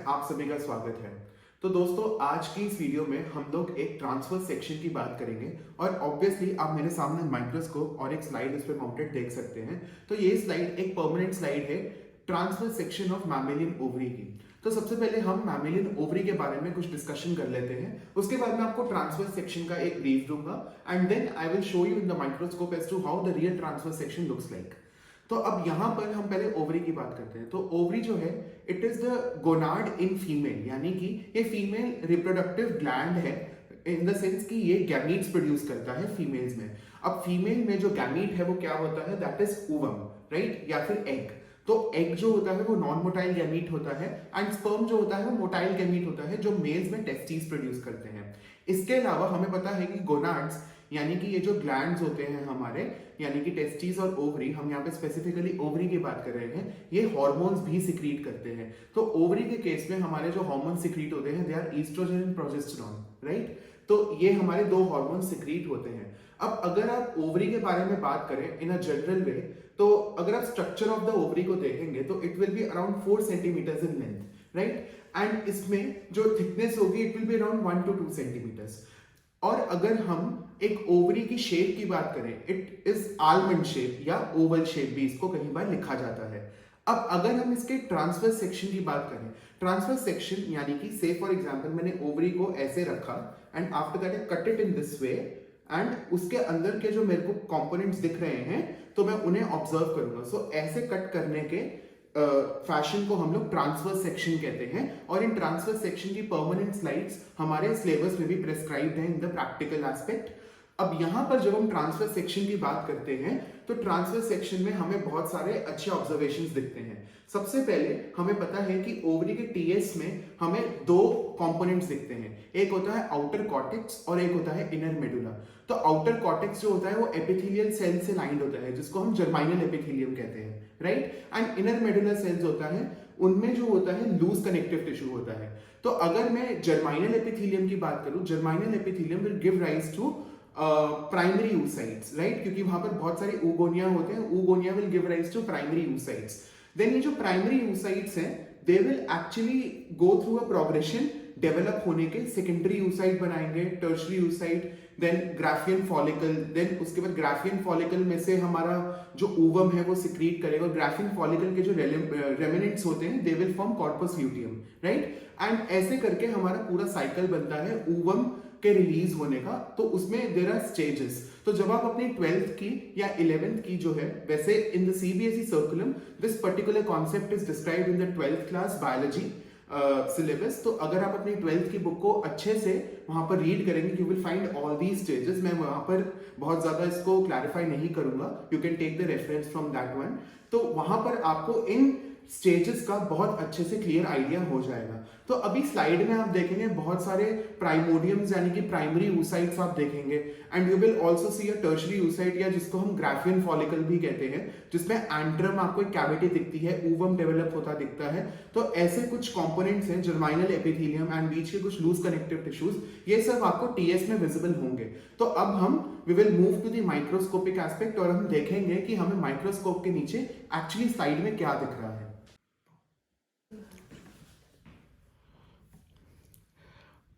में आप सभी का स्वागत है। तो दोस्तों, आज की इस वीडियो में हम लोग एक ट्रांसफर सेक्शन की बात करेंगे और ऑब्वियसली आप मेरे सामने माइक्रोस्कोप और एक स्लाइड उस पर माउंटेड देख सकते हैं। तो ये स्लाइड एक परमानेंट स्लाइड है transfer section of mammalian ovary की। तो सबसे पहले हम मैमेलियन ओवरी के बारे में कुछ डिस्कशन कर लेते हैं, उसके बाद मैं आपको ट्रांसफर सेक्शन का एक ब्रीफ दूंगा and then I will show you in the microscope as to how the real transfer section looks like. तो अब यहां पर हम पहले ओवरी की बात करते हैं। तो ओवरी जो है it is the gonad in female, यानी कि ये फीमेल रिप्रोडक्टिव ग्लैंड है इन द सेंस कि ये गैमीट्स प्रोड्यूस करता है फीमेल्स में। अब फीमेल में जो गैमीट है वो क्या होता है, दैट इज ओवम, राइट, या फिर एग। तो एग जो होता है वो नॉन मोटाइल गैमीट होता है एंड स्पर्म जो होता है वो मोटाइल गैमीट होता है जो मेल्स में टेस्टिस प्रोड्यूस करते हैं। इसके अलावा हमें पता है कि गोनाड्स यानी कि ये जो ग्लैंड्स होते हैं हमारे, यानी कि टेस्टिस और ओवरी, हम यहाँ पे स्पेसिफिकली ओवरी की बात कर रहे हैं, ये हार्मोन्स भी सिक्रीट करते हैं। तो ओवरी के केस में हमारे जो हार्मोन्स सिक्रीट होते हैं they are oestrogen and progesterone, right. तो ये हमारे दो हार्मोन्स सिक्रीट होते हैं। अब अगर आप ओवरी के बारे में बात करें इन अ जनरल वे, तो अगर आप स्ट्रक्चर ऑफ द ओवरी को देखेंगे तो it will be around 4 centimetres in length, right, and इसमें जो थिकनेस होगी it will be around 1 to 2 centimetres. और अगर हम एक ओवरी की शेप की बात करें, इट इज आलमंड शेप या ओवल शेप भी इसको कहीं बार लिखा जाता है। अब अगर हम इसके ट्रांसफर सेक्शन की बात करें, ट्रांसफर सेक्शन यानी कि से फॉर एग्जांपल मैंने ओवरी को ऐसे रखा and after that I cut it in this way and उसके अंदर के जो मेरे को कंपोनेंट्स दिख रहे हैं तो मैं उन्हें ऑब्जर्व करूंगा। सो ऐसे कट करने के फैशन को हम लोग ट्रांसफर सेक्शन कहते हैं और इन ट्रांसफर सेक्शन की परमानेंट स्लाइड्स हमारे सिलेबस में भी प्रेस्क्राइब्ड है इन द प्रैक्टिकल एस्पेक्ट। अब यहां पर जब हम ट्रांसफर सेक्शन की बात करते हैं तो ट्रांसफर सेक्शन में हमें बहुत सारे अच्छे ऑब्जर्वेशंस दिखते हैं। सबसे पहले हमें पता है कि ओवरी के टीएस में हमें दो कंपोनेंट्स दिखते हैं, एक होता है आउटर कॉर्टेक्स और एक होता है इनर मेडुला। तो आउटर कॉर्टेक्स जो होता है वो एपिथेलियल सेल से लाइंड होता है जिसको हम जर्माइनल एपिथेलियम कहते हैं, right, and inner medullary cells होता है उनमें जो होता है लूज कनेक्टिव टिश्यू होता है। तो अगर मैं जर्माइनल एपिथेलियम की बात करूं, germinal epithelium will give rise to primary oocytes, right, क्योंकि वहां पर बहुत सारे oogonia होते हैं, oogonia will give rise to primary oocytes। Then ये जो प्राइमरी oocytes हैं they will actually go through a progression develop होने के, सेकेंडरी oocyte बनाएंगे, tertiary oocyte, then Graafian follicle, then उसके बाद ग्राफियन फॉलिकल में से हमारा जो ओवम है वो सिक्रीट करेगा और ग्राफियन फॉलिकल के जो रेमिनेंट्स होते हैं they will form corpus luteum, right, and ऐसे करके हमारा पूरा साइकिल बनता है ओवम के रिलीज होने का। तो उसमें देयर आर स्टेजेस। तो जब आप अपनी 12th की या 11th की जो है, वैसे in the CBSE सर्कुलम this particular concept is described in the 12th class biology syllabus. तो अगर आप अपनी 12th की बुक को अच्छे से वहां पर रीड करेंगे you will find all these stages. मैं वहां पर बहुत ज्यादा इसको क्लैरिफाई नहीं करूंगा, you can take the reference from that one. तो वहां पर आपको इन स्टेजेस का बहुत अच्छे से क्लियर आइडिया हो जाएगा। तो अभी स्लाइड में आप देखेंगे बहुत सारे प्राइमोडियम्स यानी कि प्राइमरी oocytes आप देखेंगे and you will also C a tertiary oocyte या जिसको हम ग्राफियन फॉलिकल भी कहते हैं, जिसमें एंट्रम आपको एक कैविटी दिखती है, ओवम डेवलप होता दिखता है। तो ऐसे कुछ कंपोनेंट्स हैं जर्माइनल एपिथेलियम एंड बीच के कुछ लूज कनेक्टिव टिश्यूज, ये सब आपको टीएस में विजिबल होंगे। तो अब हम we will move to the microscopic aspect और हम देखेंगे कि हमें माइक्रोस्कोप के नीचे एक्चुअली स्लाइड में क्या दिख रहा है।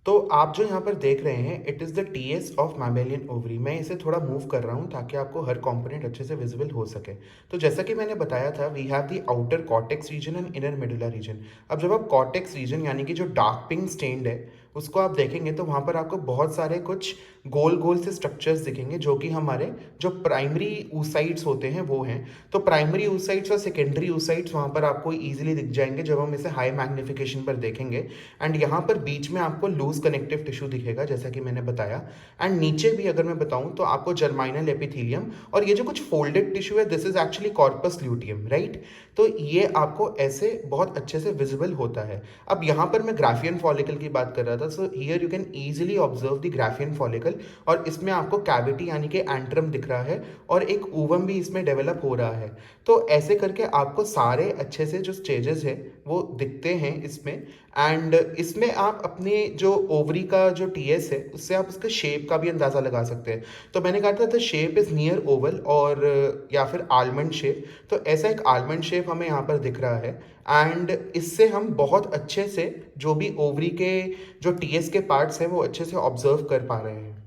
तो आप जो यहाँ पर देख रहे हैं it is the TS of mammalian ovary. मैं इसे थोड़ा मूव कर रहा हूँ ताकि आपको हर कंपोनेंट अच्छे से विजिबल हो सके। तो जैसा कि मैंने बताया था we have the outer cortex region and inner medulla region. अब जब आप कॉर्टेक्स रीजन यानी कि जो डार्क पिंक स्टेन्ड है उसको आप देखेंगे तो वहाँ पर आपको बहुत सारे कुछ गोल गोल से स्ट्रक्चर्स दिखेंगे जो कि हमारे जो प्राइमरी oocytes होते हैं वो हैं। तो प्राइमरी oocytes और सेकेंडरी oocytes वहाँ पर आपको ईजिली दिख जाएंगे जब हम इसे हाई मैग्निफिकेशन पर देखेंगे। एंड यहाँ पर बीच में आपको लूज कनेक्टिव टिश्यू दिखेगा जैसा कि मैंने बताया। एंड नीचे भी अगर मैं बताऊँ तो आपको जर्माइनल एपिथेलियम और ये जो कुछ फोल्डेड टिश्यू है this is actually corpus luteum, right. तो ये आपको ऐसे बहुत अच्छे से विजिबल होता है। अब यहाँ पर मैं ग्राफियन फॉलिकल की बात कर रहा था। So here you can easily observe the Graafian follicle और इसमें आपको कैविटी यानी कि एंट्रम दिख रहा है और एक ओवम भी इसमें डेवलप हो रहा है। तो ऐसे करके आपको सारे अच्छे से जो स्टेजेस है वो दिखते हैं इसमें। एंड इसमें आप अपने जो ओवरी का जो टीएस है उससे आप उसका शेप का भी अंदाज़ा लगा सकते हैं। तो मैंने कहा था the shape is near Oval और या फिर आलमंड शेप, तो ऐसा एक आलमंड शेप हमें यहाँ पर दिख रहा है। एंड इससे हम बहुत अच्छे से जो भी ओवरी के जो टीएस के पार्ट्स हैं वो अच्छे से ऑब्जर्व कर पा रहे हैं।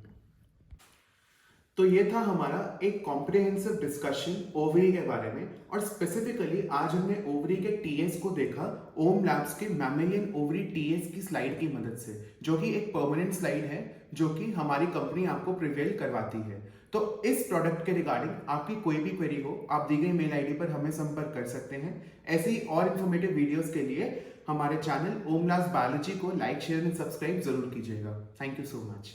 तो ये था हमारा एक कॉम्प्रिहेंसिव डिस्कशन ओवरी के बारे में, और स्पेसिफिकली आज हमने ओवरी के टीएस को देखा ओम लैब्स के मैमेलियन ओवरी टीएस की स्लाइड की मदद से, जो कि एक परमानेंट स्लाइड है जो कि हमारी कंपनी आपको प्रिवेल करवाती है। तो इस प्रोडक्ट के रिगार्डिंग आपकी कोई भी क्वेरी हो, आप दी गई मेल आईडी पर हमें संपर्क कर सकते हैं। ऐसे ही और इन्फॉर्मेटिव वीडियोस के लिए हमारे चैनल ओम लैब्स बायोलॉजी को लाइक, शेयर एंड सब्सक्राइब जरूर कीजिएगा। Thank you so much.